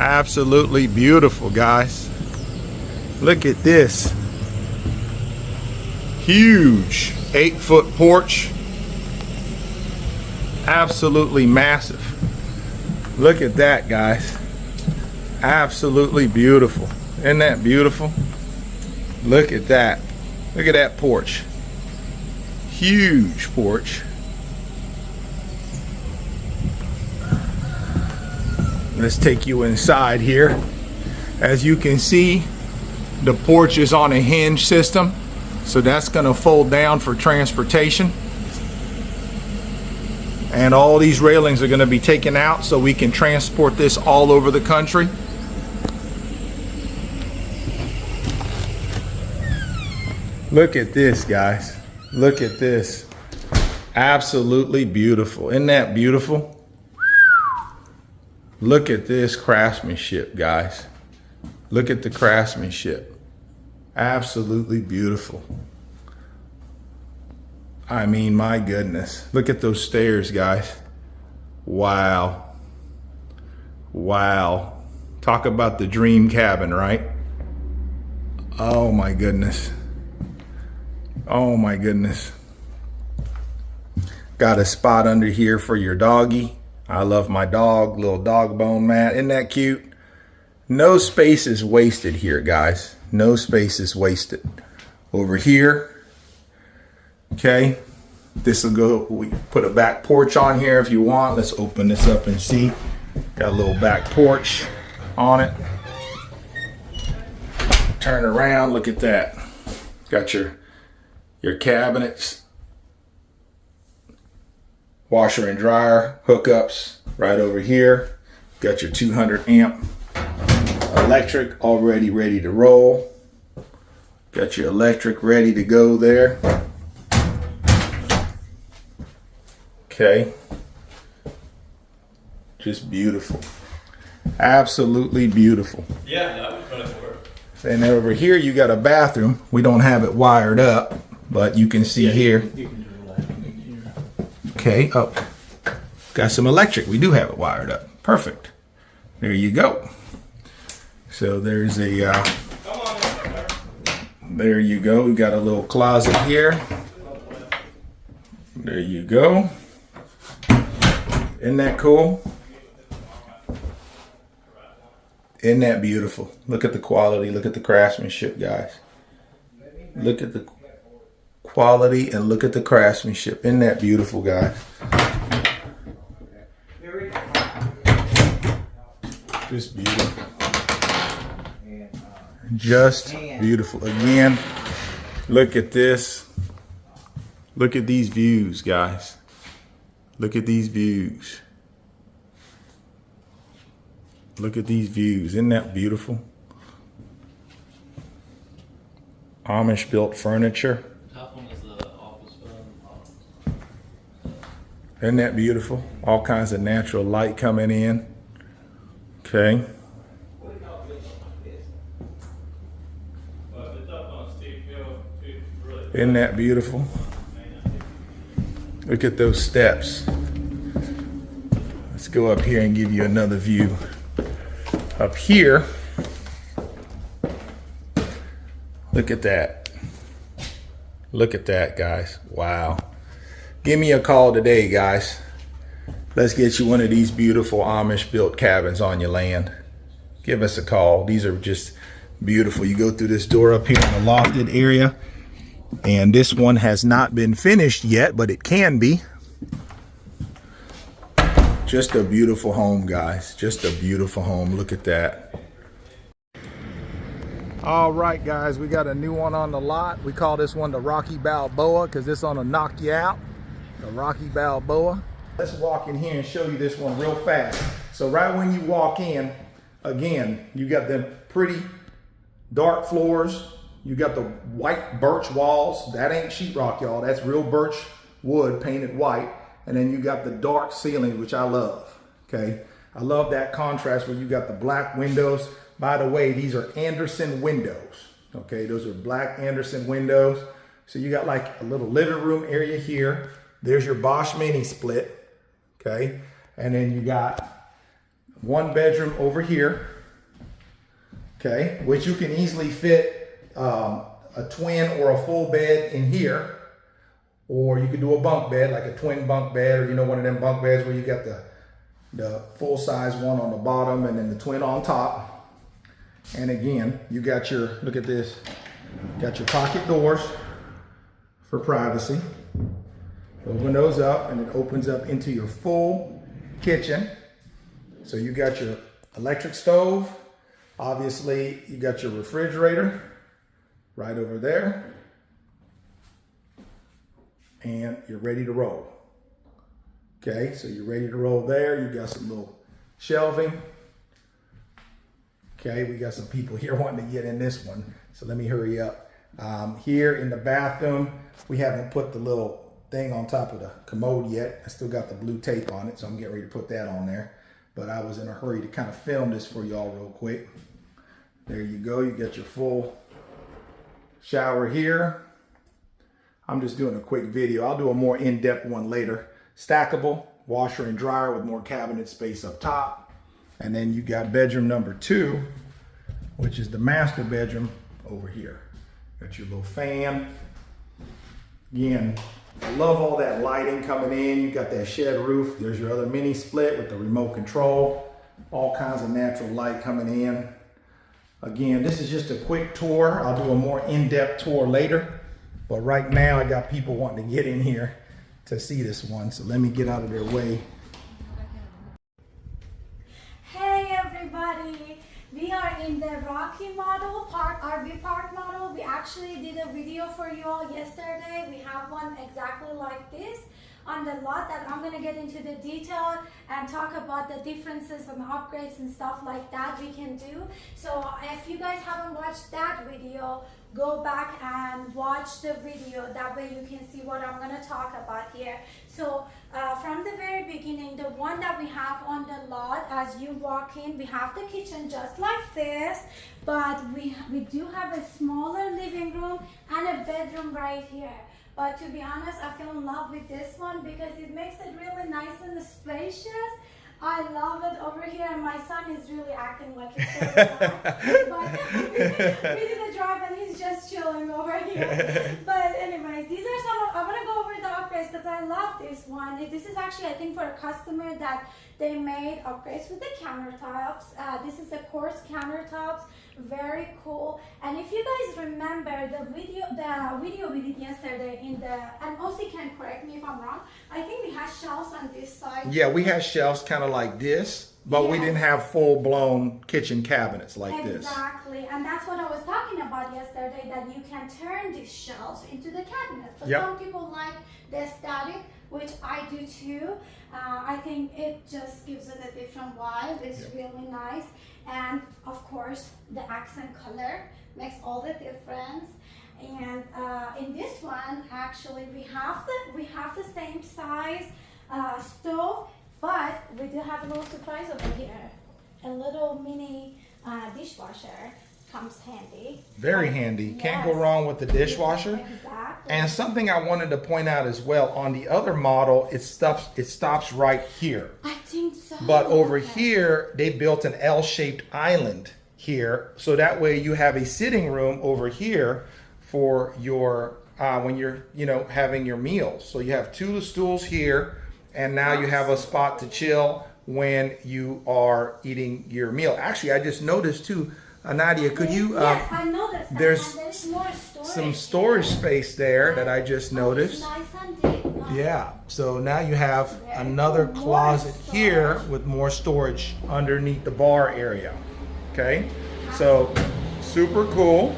Absolutely beautiful, guys. Look at this. Huge 8-foot porch. Absolutely massive. Look at that, guys. Absolutely beautiful. Isn't that beautiful? Look at that. Look at that porch. Huge porch. Let's take you inside here. As you can see, the porch is on a hinge system, so that's going to fold down for transportation. And all these railings are going to be taken out so we can transport this all over the country. Look at this, guys. Look at this. Absolutely beautiful. Isn't that beautiful? Look at this craftsmanship, guys. Look at the craftsmanship. Absolutely beautiful. I mean, my goodness. Look at those stairs, guys. Wow. Wow. Talk about the dream cabin, right? Oh my goodness. Oh my goodness. Got a spot under here for your doggy. I love my dog, little dog bone mat. Isn't that cute? No space is wasted here, guys. No space is wasted. Over here, okay, this will go, we put a back porch on here if you want. Let's open this up and see. Got a little back porch on it. Turn around, look at that. Got your cabinets, washer and dryer hookups right over here. Got your 200 amp electric already ready to roll. Got your electric ready to go there. Okay. Just beautiful. Absolutely beautiful. Yeah, that would put it to work. And over here you got a bathroom. We don't have it wired up, but you can see here. You can do that. Okay, oh, got some electric. We do have it wired up. Perfect. There you go. So there's a, there you go. We got a little closet here. There you go. Isn't that cool? Isn't that beautiful? Look at the quality. Look at the craftsmanship, guys. Look at the quality and look at the craftsmanship. Isn't that beautiful, guys? Just beautiful. Just beautiful. Again, look at this. Look at these views, guys. Look at these views. Look at these views. Isn't that beautiful? Amish built furniture. Top one is the office phone. Isn't that beautiful? All kinds of natural light coming in. Okay. Isn't that beautiful? Look at those steps. Let's go up here and give you another view. Up here, look at that. Look at that, guys. Wow. Give me a call today, guys. Let's get you one of these beautiful Amish built cabins on your land. Give us a call. These are just beautiful. You go through this door up here in the lofted area, and this one has not been finished yet, but it can be. Just a beautiful home, guys. Just a beautiful home. Look at that. All right, guys, we got a new one on the lot. We call this one the Rocky Balboa because this one will knock you out. The Rocky Balboa. Let's walk in here and show you this one real fast. So right when you walk in, again, you got them pretty dark floors. You got the white birch walls. That ain't sheetrock, y'all. That's real birch wood painted white. And then you got the dark ceiling, which I love, okay? I love that contrast where you got the black windows. By the way, these are Anderson windows, okay? Those are black Anderson windows. So you got like a little living room area here. There's your Bosch mini split, okay? And then you got one bedroom over here, okay, which you can easily fit a twin or a full bed in here, or you could do a bunk bed, like a twin bunk bed, or one of them bunk beds where you got the full size one on the bottom and then the twin on top. And again, you got your, look at this, got your pocket doors for privacy. Open those up and it opens up into your full kitchen. So you got your electric stove. Obviously, you got your refrigerator right over there. And you're ready to roll. Okay, so you're ready to roll there. You got some little shelving. Okay, we got some people here wanting to get in this one. So let me hurry up. Here in the bathroom, we haven't put the little thing on top of the commode yet. I still got the blue tape on it, so I'm getting ready to put that on there. But I was in a hurry to kind of film this for y'all real quick. There you go. You got your full shower here. I'm just doing a quick video. I'll do a more in-depth one later. Stackable washer and dryer with more cabinet space up top. And then you got bedroom number 2, which is the master bedroom over here. Got your little fan. Again, I love all that lighting coming in. You got that shed roof. There's your other mini split with the remote control. All kinds of natural light coming in. Again, this is just a quick tour. I'll do a more in-depth tour later. But right now, I got people wanting to get in here to see this one. So let me get out of their way. Hey everybody! We are in the Rocky model, RV park model. We actually did a video for you all yesterday. We have one exactly like this on the lot that I'm going to get into the detail and talk about the differences and upgrades and stuff like that we can do. So if you guys haven't watched that video, go back and watch the video. That way you can see what I'm going to talk about here. So from the very beginning, the one that we have on the lot, as you walk in, we have the kitchen just like this, but we do have a smaller living room and a bedroom right here. But to be honest, I fell in love with this one because it makes it really nice and spacious. I love it over here, and my son is really acting like he's so relaxed. But we did a drive and he's just chilling over here. But anyways, these are some of, I want to go over the upgrades because I love this one. This is actually, I think, for a customer that they made upgrades with the countertops. This is the coarse countertops. Very cool. And if you guys remember the video we did yesterday and also can correct me if I'm wrong, I think we had shelves on this side. Yeah, we had shelves kind of like this, but we didn't have full-blown kitchen cabinets like this. Exactly, and that's what I was talking about yesterday, that you can turn these shelves into the cabinets. But some people like the static, which I do too. I think it just gives it a different vibe. It's really nice. And of course, the accent color makes all the difference. And in this one, actually, we have the same size stove, but we do have a little surprise over here. A little mini dishwasher comes handy. Very handy. Can't go wrong with the dishwasher. Exactly. And something I wanted to point out as well, on the other model, it stops right here. I think so. But over here, they built an L-shaped island here, so that way you have a sitting room over here for your when you're having your meals. So you have 2 stools here, and now you have a spot to chill when you are eating your meal. Actually, I just noticed too, Nadia, could you? Yes, I noticed that. There's more storage. some storage space there that I just noticed. Nice and deep. Yeah, so now you have another closet here with more storage underneath the bar area. Okay, so super cool.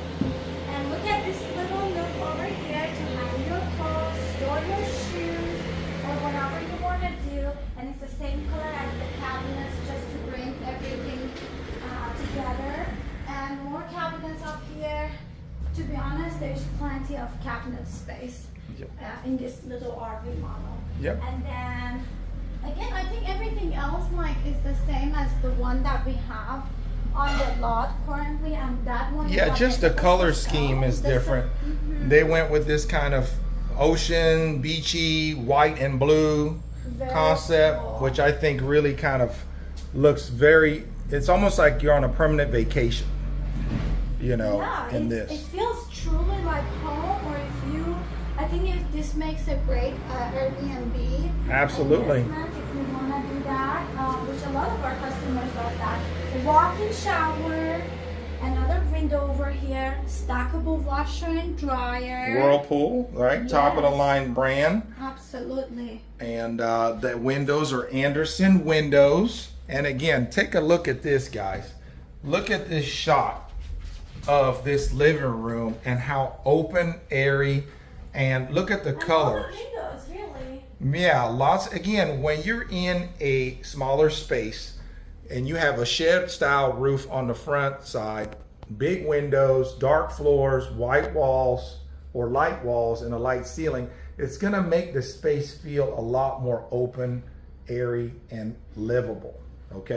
And look at this little nook over here to hang your clothes, store your shoes, or whatever you want to do. And it's the same color as the cabinets, just to bring everything together. And more cabinets up here. To be honest, there's plenty of cabinet space in this little RV model. Yep. And then again, I think everything else is the same as the one that we have on the lot currently, and that one. Yeah, just the color scheme is different. They went with this kind of ocean, beachy, white and blue concept, which I think really kind of looks very, it's almost like you're on a permanent vacation, you know, Yeah, in it this. feels truly like home. Or if you, I think this makes a great Airbnb. Absolutely. investment if you want to do that, which a lot of our customers love that. The walk-in shower, another window over here, stackable washer and dryer. Whirlpool, right? Top of the Yes. line brand. Absolutely. And the windows are Anderson windows. And again, take a look at this, guys. Look at this shot of this living room and how open, airy, and look at the And all colors. the windows, really. Yeah, lots. Again, when you're in a smaller space and you have a shed style roof on the front side, big windows, dark floors, white walls or light walls and a light ceiling, it's gonna make the space feel a lot more open, airy, and livable, okay?